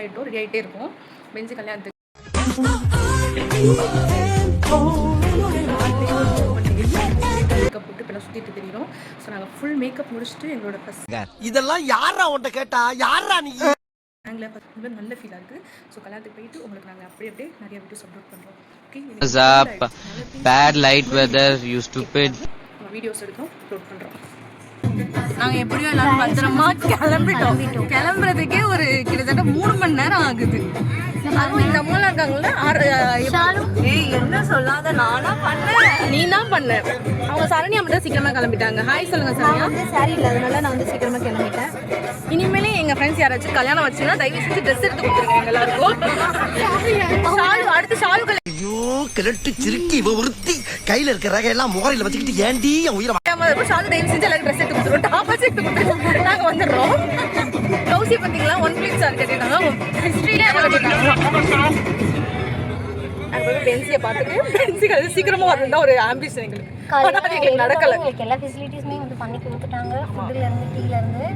ஆகிட்டோம், ரெடி ஆகிட்டே இருக்கும். பெஞ்சு கல்யாணத்துக்கு மேக்கப் போட்டு இப்போ சுற்றிட்டு தெரியும். ஸோ நாங்கள் ஃபுல் மேக்கப் முடிச்சுட்டு எங்களோட ஃபர்ஸ்ட் இதெல்லாம் யாரா உன்ட்ட கேட்டா யாரா நீ நாங்களே பார்த்து நல்ல ஃபீலாக இருக்குது. ஸோ கல்யாணத்துக்கு போயிட்டு உங்களுக்கு நாங்கள் அப்படியே நிறைய வீடியோஸ் அப்லோட் பண்ணுறோம். Okay, bad light weather, you stupid. Videos எடுக்கிறோம், அப்லோட் பண்ணுறோம். நாங்கள் எப்படியோ எல்லாரும் பத்திரமா கிளம்பிட்டோம். கிளம்புறதுக்கே ஒரு கிட்டத்தட்ட 3 மணி நேரம் ஆகுது. அதுவும் இந்த அம்மாலாம் இருக்காங்கல்ல, ஏய் என்ன சொல்லாத, நானா பண்ணேன், நீ தான் பண்ண. அவங்க சரண்யா மட்டும் சீக்கிரமா கிளம்பிட்டாங்க. ஹாய் சொல்லுங்க சரண்யா. சாரி இல்லாதனால நான் வந்து சீக்கிரமா கிளம்பிட்டேன். இனிமேலே எங்க ஃப்ரெண்ட்ஸ் யாராச்சும் கல்யாணம் வச்சுன்னா தயவு செஞ்சு ட்ரெஸ் எடுத்து கொடுத்துருங்க எங்க எல்லாருக்கும். ஷாலு, அடுத்து ஷாலுகள். ஐயோ கிழட்டு சிரிக்கி இவ உறுத்தி கையில இருக்கிற ரகை எல்லாம் முகரையில வச்சுக்கிட்டு ஏண்டி என் உயிரை ஷாலு தயவு செஞ்சு எல்லாரும் ட்ரெஸ் எடுத்து கொடுத்துருவோம், டாப்பர்ஸ் எடுத்து கொடுத்துருவோம். நாங்க வந்துடுறோம். கௌசி பார்த்தீங்களா, 1 பிளேட் சார் கட்டிட்டாங்க. ஹிஸ்ட்ரியில பென்சியை பார்த்துட்டு பென்சிகள் சீக்கிரமா வரணும் ஒரு ஆம்பிஷன் எங்களுக்கு. நடக்கல. எங்களுக்கு எல்லா ஃபெசிலிட்டிஸுமே வந்து பண்ணி கொடுத்துட்டாங்க. ஃபுட்ல இருந்து டீல இருந்து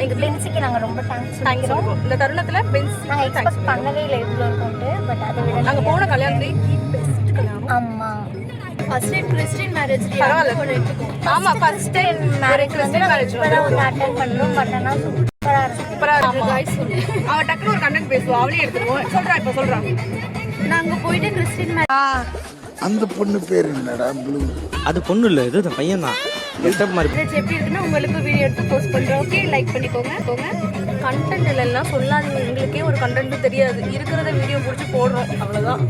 எங்க பென்சிக்கு நாங்க ரொம்ப தேங்க்ஸ் சொல்றோம். இந்த தருணத்துல பென்சி நாங்க எக்ஸ்பெக்ட் பண்ணவே இல்லை இவ்வளோ இருக்கும்ட்டு. பட் அதை விட நாங்க போன கல்யாணத்துக்கு பெஸ்ட் கல்யாணம். ஆமா, ஃபர்ஸ்ட் டைம் கிறிஸ்டியன் மேரேஜ் பரவாயில்ல. ஆமா, first time marriage Christian marriage வந்து அட்டெண்ட் பண்ணோம். பட் ஆனா சூப்பரா இருக்கு गाइस. அவ டக்குனு ஒரு கண்டென்ட் பேசுவா, அவளே எடுத்துருவோம். சொல்றா, இப்ப சொல்றா. நாங்க போயிட்டு கிறிஸ்டியன் மேரேஜ். அந்த பொண்ணு பேர் என்னடா? ப்ளூ. அது பொண்ணு இல்ல, இது அந்த பையன் தான். எப்படி இருக்குன்னா உங்களுக்கு வீடியோ எடுத்து போஸ்ட் பண்றோம். ஓகே, லைக் பண்ணிக்கோங்க. கண்டென்ட் இல்லைன்னா சொல்லாதீங்க, எங்களுக்கே ஒரு கண்டென்ட் தெரியாது. இருக்கிறத வீடியோ முடிச்சு போடுறோம், அவ்வளவுதான்.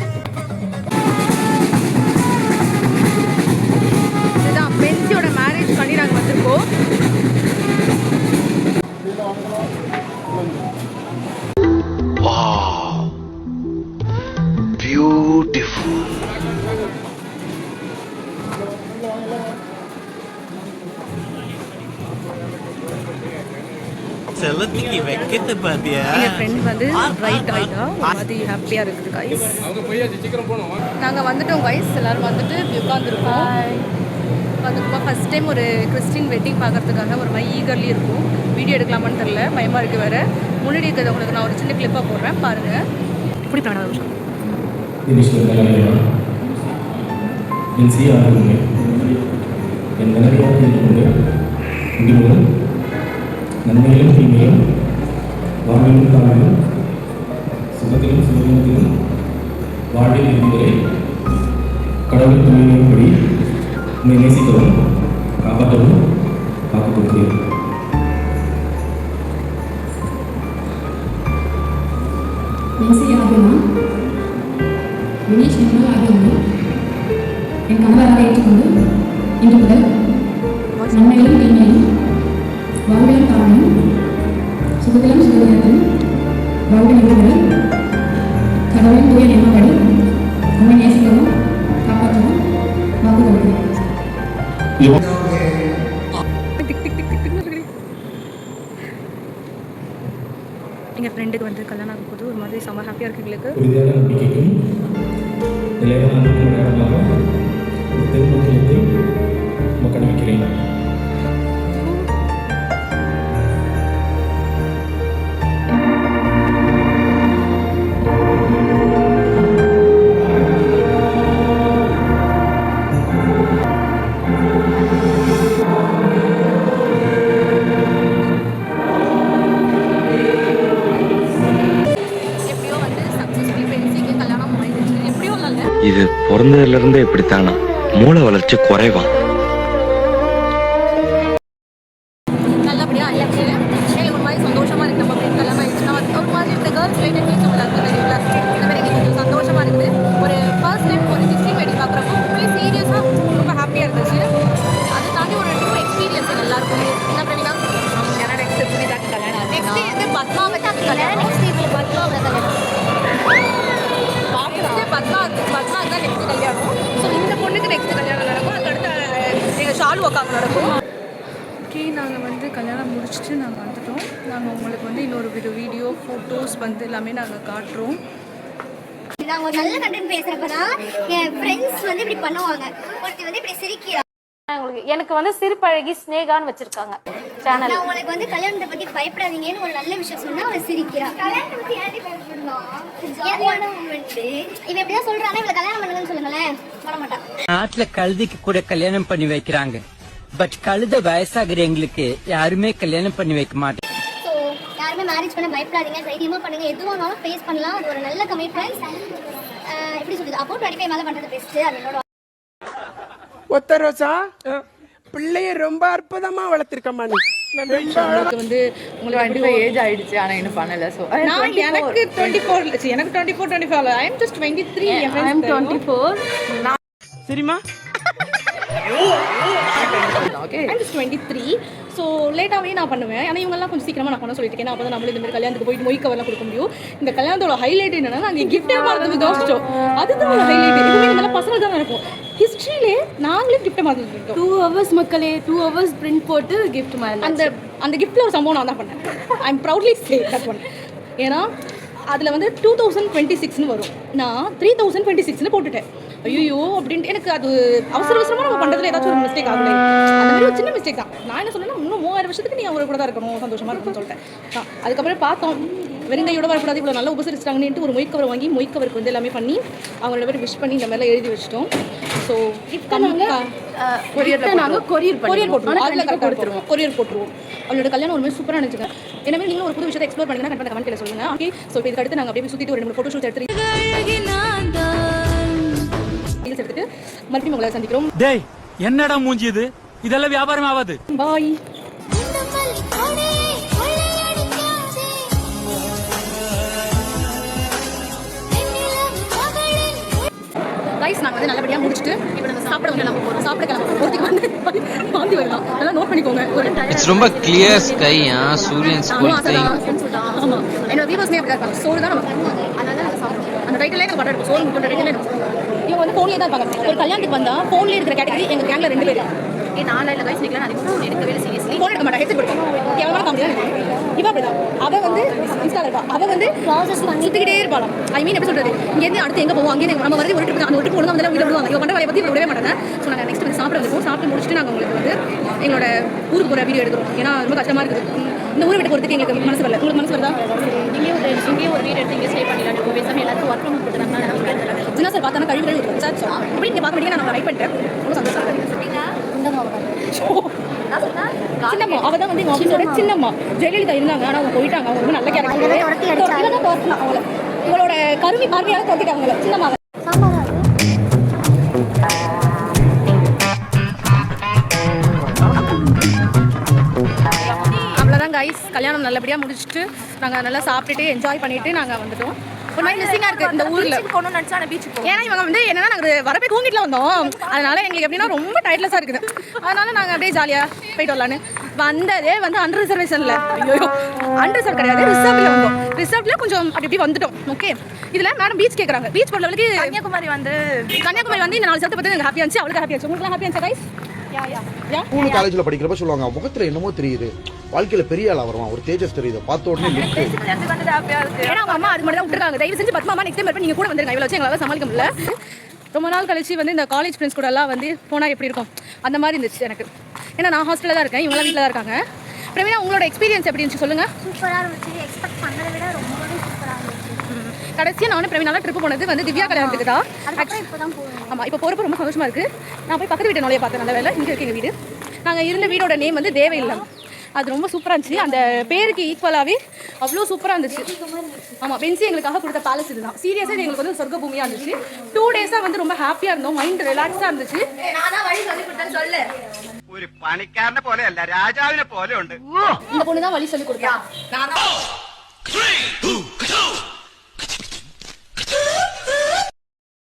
இதுதான் பென்சியோட மேரேஜ் பண்ணி நாங்க வந்திருக்கோம். பியூட்டிஃபுல். செல்லத்திக்கு வைக்கத்தை பாத்தியா? என் ஃப்ரெண்ட் வந்து ரைட் ஆயிட்டா, அது ஹாப்பியா இருக்குது गाइस. நாங்க வந்துட்டோம் गाइस, எல்லாரும் வந்துட்டு உட்கார்ந்துருக்கோம். அதுக்கு ஃபர்ஸ்ட் டைம் ஒரு கிறிஸ்டின் வெட்டிங் பார்க்கறதுக்காக ஒரு மாதிரி ஈகர்லி இருக்கும். வீடியோ எடுக்கலாமான்னு தெரியல, பயமா இருக்கு வேற. முன்னாடி இருக்கிறத உங்களுக்கு நான் ஒரு சின்ன கிளிப்பாக போடுறேன் பாருங்க. இப்படி பண்ண நன்மையிலும் தீமையிலும் வாழ்விலும் தாழ்விலும் சுகத்திலும் சுகத்திலும் வாழ்வில் இருந்தவரை கடவுள் துணியின்படி உன்னை நேசிக்கவும் காப்பாற்றவும் காத்துக் கொடுக்கிறேன். வினேஷ் என்பவர் ஆகியோரை என் கணவராக ஏற்றுக்கொண்டு இன்று முதல் நன்மையிலும் தீமையிலும் வாழ்விலும் தாழ்விலும் சுகத்திலும் சுகத்திலும் வாழ்வில் இருந்தவரை கடவுளின் தூய நியமப்படி உண்மை நேசிக்கவும் காப்பாற்றவும் வாக்கு கொடுக்கிறேன். எங்கள் ஃப்ரெண்டுக்கு வந்து கல்யாணம் ஆகும் போது ஒரு மாதிரி செம்ம ஹாப்பியாக இருக்குது எங்களுக்கு. உறுதியான நம்பிக்கைக்கும் நிலையான அன்புக்கும் அடையாளமாக ஒரு திருமணத்தை மக்கள் வைக்கிறேன். இது பிறந்ததுல இருந்தே இப்படித்தானா? மூளை வளர்ச்சி குறைவா? நல்லபடியா ஆயிடுச்சு. எங்களுக்கு ஒரு மாதிரி சந்தோஷமா இருக்கு. நம்ம ஃப்ரெண்ட் கல்யாணம் ஆயிடுச்சுன்னா ஒரு மாதிரி இந்த கேர்ள்ஸ் ரிலேட்டட் பேச இந்த மாதிரி எங்களுக்கு கொஞ்சம் சந்தோஷமா இருக்குது. ஒரு ஃபர்ஸ்ட் டைம் ஒரு கிறிஸ்டின் வெட்டிங் பார்க்குறப்போ உண்மையிலே சீரியஸாக ரொம்ப ஹாப்பியாக இருந்துச்சு. அதை தாண்டி ஒரு நியூ எக்ஸ்பீரியன்ஸ் எல்லாருக்கும். என்ன பிரவீனா? ஏன்னா நெக்ஸ்ட் புனிதாக்கு கல்யாணம், நெக்ஸ்ட் வந்து பத்மாவதி கல்யாணம், பத்மாவுக்கு தான் நெக்ஸ்ட் கல்யாணம். ஸோ இந்த பொண்ணுக்கு நெக்ஸ்ட் கல்யாணம் நடக்கும். அதுக்கடுத்து எங்கள் ஷாலு அக்காவுக்கு நடக்கும். ஓகே, நாங்கள் வந்து கல்யாணம் முடிச்சுட்டு நாங்கள் வந்துட்டோம். நாங்கள் உங்களுக்கு வந்து இன்னொரு வீடியோ ஃபோட்டோஸ் வந்து எல்லாமே நாங்கள் காட்டுறோம். நாங்கள் ஒரு நல்ல கண்டென்ட் பேசுகிறப்ப தான் என் ஃப்ரெண்ட்ஸ் வந்து இப்படி பண்ணுவாங்க. ஒருத்தர் வந்து இப்படி சிரிக்கிறா, எனக்கு வந்து சிரிப்பழகி ஸ்னேகான்னு வச்சிருக்காங்க சேனல். நான் உங்களுக்கு வந்து கல்யாணத்தை பத்தி பயப்படாதீங்கன்னு ஒரு நல்ல விஷயம் சொன்னா அவன் சிரிக்கிறா. கல்யாணத்தை பத்தி ஏன்டி பயப்படணும்? கல்யாணம் மூமெண்ட் இவன் எப்படியா சொல்றானே இவள கல்யாணம் பண்ணுங்கன்னு சொல்லுங்களேன். பண்ண மாட்டான். நாட்டுல கழுதைக்கு கூட கல்யாணம் பண்ணி வைக்கிறாங்க. பட் கழுத வயசாகிற எங்களுக்கு யாருமே கல்யாணம் பண்ணி வைக்க மாட்டேன். ஸோ யாருமே மேரேஜ் பண்ண பயப்படாதீங்க, தைரியமா பண்ணுங்க. எதுவானாலும் ஃபேஸ் பண்ணலாம். அது ஒரு நல்ல கமிட்மெண்ட். எப்படி சொல்றது, அப்போ 25 மேல பண்றது பெஸ்ட். அது என்னோட ஒத்த ரோசா பிள்ளைய ரொம்ப அற்புதமா வளர்த்திருக்கம்மா நீ. வந்து உங்களுக்கு 25 ஏஜ் ஆயிடுச்சு, ஆனா என்ன பண்ணல. சோ நான் எனக்கு 24 எனக்கு 24 ஐ அம் ஜஸ்ட் 23. I am 24. சரிமா? Okay I am just 23. So லேட்டாகவே நான் பண்ணுவேன். ஆனால் இவங்கெல்லாம் கொஞ்சம் சீக்கிரமாக நான் பண்ண சொல்லிட்டு அப்போ தான் நம்மளும் இந்த மாதிரி கல்யாணத்துக்கு போயிட்டு மொய் கவர்லாம் கொடுக்க முடியும். இந்த கல்யாணத்தோட ஹைலைட் என்னன்னா நாங்கள் கிஃப்டே மாறுறது யோசிச்சோம். அதுதான் ஒரு ஹைலைட். இதுவே இந்த பசங்க தான் இருக்கும் ஹிஸ்ட்ரியிலே நாங்களே கிஃப்ட்டை மாற்றி 2 hours மக்களே 2 hours பிரிண்ட் போட்டு கிஃப்ட் மாதிரி அந்த கிஃப்ட்டில் ஒரு சம்பவம் நான் தான் பண்ணேன். I am proudly say that one. ஏன்னா அதில் வந்து 2026ன்னு வரும். நான் 3026ன்னு போட்டுட்டேன். ஐயோ அப்படின்ட்டு எனக்கு அது அவசரமாக நம்ம பண்ணுறதுல ஏதாச்சும் ஒரு மிஸ்டேக் ஆகலை. அந்த மாதிரி ஒரு சின்ன மிஸ்டேக் தான். நான் என்ன சொன்னேன்னா இன்னும் 3000 வருஷத்துக்கு நீ அவங்க கூட தான் இருக்கணும், சந்தோஷமாக இருக்கும்னு சொல்லிட்டேன். அதுக்கப்புறம் பார்த்தோம் வெறுங்கையோட வரக்கூடாது, இவ்வளோ நல்லா உபசரிச்சிட்டாங்கன்ட்டு ஒரு மொய்க்கவர் வாங்கி மொய்க்கவருக்கு வந்து எல்லாமே பண்ணி அவங்களோட பேர் விஷ் பண்ணி இந்த மாதிரிலாம் எழுதி வச்சிட்டோம். ஸோ கொரியர் போட்டுருவோம். அதில் கரெக்டாக கொடுத்துருவோம். கொரியர் போட்டுருவோம். அவளோட கல்யாணம் ஒரு மாதிரி சூப்பராக நினச்சிங்க. எனவே நீங்களும் ஒரு புது விஷயத்தை எக்ஸ்ப்ளோர் பண்ணிங்கன்னா கண்டிப்பாக கமெண்ட்டில் சொல்லுங்கள். ஓகே ஸோ இப்போ இதுக்கு அடுத்து நாங்கள் அப்படியே சுற்றிட்டு ஒரு 2 ஃபோட்டோ ஷூட் எடுத்துட்டு மறுபடியும் உங்களை சந்திக்கிறோம். டேய் என்னடா மூஞ்சி இது? இதெல்லாம் வியாபாரம் ஆகாது. பாய். ரைஸ் நாங்கள் வந்து நல்லபடியாக முடிச்சுட்டு இப்போ நம்ம சாப்பிட வந்து நம்ம போகிறோம். சாப்பிட கிளம்ப ஒருத்திக்கு வந்து வாந்தி வரலாம். அதெல்லாம் நோட் பண்ணிக்கோங்க. இட்ஸ் ரொம்ப கிளியர் ஸ்கை. சூரியன் ஆமாம் என்னோட வியூவர்ஸ்மே அப்படி தான் இருப்பாங்க. சோறு தான் நமக்கு. அதனால நாங்கள் சாப்பிடுவோம். அந்த டைட்டிலே எனக்கு பட்டம் இருக்கும். சோறு முக்கியம் டைட்டிலே இவங்க வந்து ஃபோன்லேயே தான் இருப்பாங்க. ஒரு கல்யாணத்துக்கு வந்தால் ஃபோன்லேயே இருக்கிற கேட்டகரி எங்கள் கேங்கில் 2 பேர். நான் இல்லை கைஸ் நிற்கலாம். அது ஃபோன் எடுக்க வேலை சீரியஸ்லி ஃபோன் எடுக்க மாட்டேன். ஹெட்செட் கொடுப்போம். கேவலமாக காமெடியாக இருக்கும். இவ அப்படிதான். அவள் வந்து இன்ஸ்டாவில் இருப்பா. அவள் வந்து ப்ராசஸ் சுற்றிக்கிட்டே இருப்பாளாம். ஐ மீன் எப்படி சொல்கிறது, இங்கேருந்து அடுத்து எங்கே போவோம், அங்கேருந்து நம்ம வரது ஒரு ட்ரிப் அந்த ஒரு ட்ரிப் ஒழுங்காக வந்து வீட்டில் விடுவாங்க. இவங்க பண்ணுற வேலையை பற்றி விடவே மாட்டாங்க. ஸோ நாங்கள் நெக்ஸ்ட் வந்து சாப்பிட வந்துருக்கோம். சாப்பிட்டு முடிச்சுட்டு நாங்கள் உங்களுக்கு வந்து எங்களோட ஊருக்கு போகிற வீடியோ எடுக்கிறோம். ஏன்னா ரொம்ப கஷ்டமாக இருக்குது. இந்த ஊரை விட்டு போகிறதுக்கு எங்களுக்கு மனசு வரல. உங்களுக்கு மனசு வருதா? இங்கேயே ஒரு வீடு எடுத்து இங்கே ஸ்டே பண்ணிடலாம். இப்போ பேசாமல் எல்லாத்துக்கும் ஒர்க் ஃப்ரம் கொடுத்துருந்தாங்க. சின்ன சார் பார்த்தா கழிவு கழிவு சார் அப்படி நீங்கள் பார்க்க முடியாது. நான் ரைட் பண்ணிட்டேன். ரொம்ப சந்தோஷம். சின்னம்மா அவ தான் வந்து எங்கள் ஆஃபீஸோட சின்னம்மா. ஜெயலலிதா இருந்தாங்க, ஆனால் அவங்க போயிட்டாங்க. அவங்க ரொம்ப நல்ல கேரக்டர். அவங்கள உங்களோட கருவி பார்வையாக தோத்திட்டாங்க அவங்கள. சின்னம்மா அவ்வளோதான் கைஸ். கல்யாணம் நல்லபடியாக முடிச்சுட்டு நாங்கள் நல்லா சாப்பிட்டுட்டு என்ஜாய் பண்ணிட்டு நாங்கள் வந்துட்டோம். ஒரு மாதிரி மிஸ்ஸிங்காக இருக்குது இந்த ஊரில் போகணும்னு நினச்சா பீச்சுக்கு. ஏன்னா இவங்க வந்து என்னன்னா நாங்கள் வரப்போ தூங்கிட்டு வந்தோம். அதனால எங்களுக்கு எப்படின்னா ரொம்ப டைட்லெஸ்ஸாக இருக்குது. அதனால நாங்கள் அப்படியே ஜாலியாக போயிட்டு வரலான்னு வந்ததே வந்து அண்டர் ரிசர்வேஷனில். ஐயோ அண்டர் ரிசர்வ் கிடையாது, ரிசர்வில் வந்தோம். ரிசர்வில் கொஞ்சம் அப்படி இப்படி வந்துட்டோம். ஓகே இதில் மேடம் பீச் கேட்குறாங்க. பீச் பொறுத்தவரைக்கு கன்னியாகுமரி வந்து இந்த 4 சத்து பார்த்து எனக்கு ஹாப்பியாக இருந்துச்சு. அவளுக்கு ஹாப்பியாக இருந்துச்சு. உங்களுக்கு ஹாப்பியாக இருந்துச்சா கைஸ்? ஸ்கூல் காலேஜ்ல படிக்கிறப்ப சொல்லுவாங்க முகத்துல என்னமோ தெரியுது, வாழ்க்கையில பெரிய ஆளா வருவான், ஒரு தேஜஸ் தெரியுது, பார்த்த உடனே லுக். ஏன்னா அவங்க அம்மா அது மட்டும் தான் விட்டுருக்காங்க. தயவு செஞ்சு பத்மா நெக்ஸ்ட் டைம் நீங்க கூட வந்துருங்க. இவ்வளோ வச்சு எங்களால் சமாளிக்க முடியல. ரொம்ப நாள் கழிச்சு வந்து இந்த காலேஜ் ஃப்ரெண்ட்ஸ் கூட எல்லாம் வந்து போனால் எப்படி இருக்கும் அந்த மாதிரி இருந்துச்சு எனக்கு. ஏன்னா நான் ஹாஸ்டலில் தான் இருக்கேன், இவங்களாம் வீட்டில் தான் இருக்காங்க. பிரவீனா உங்களோட எக்ஸ்பீரியன்ஸ் எப்படி இருந்துச்சு சொல்லுங்க. சூப்பராக இருந்துச்சு. எக்ஸ்பெக்ட் பண்ணதை விட ரொம்பவே சூப்பராக இருந்துச்சு. கடைசியாக நானும் பிரவீனால ட்ரிப்பு போனது வந்து திவ்யா கல்யாணத்துக்கு தான். இப்போ தான் போகணும். ஆமாம் இப்போ போகிறப்ப ரொம்ப சந்தோஷமாக இருக்குது. நான் போய் பக்கத்து வீட்டு நோலையை பார்த்தேன். நல்ல வேலை இங்கே இருக்கு எங்கள் வீடு. நாங்கள் இருந்த வீடோட நேம் வந்து தேவையில்லம். அது ரொம்ப சூப்பராக இருந்துச்சு. அந்த பேருக்கு ஈக்குவலாகவே அவ்வளோ சூப்பராக இருந்துச்சு. ஆமாம் பென்சி எங்களுக்காக கொடுத்த பேலஸ் இதுதான். சீரியஸாக இது எங்களுக்கு வந்து சொர்க்க பூமியாக இருந்துச்சு. 2 டேஸாக வந்து ரொம்ப ஹாப்பியாக இருந்தோம். மைண்ட் ரிலாக்ஸாக இருந்துச்சு. ഒരു പണിക്കാരനെ പോലെയല്ല, രാജാവിനെ പോലെ ഉണ്ട്. இந்த பொண்ணு தான் வழி சொல்லி கொடுத்தா.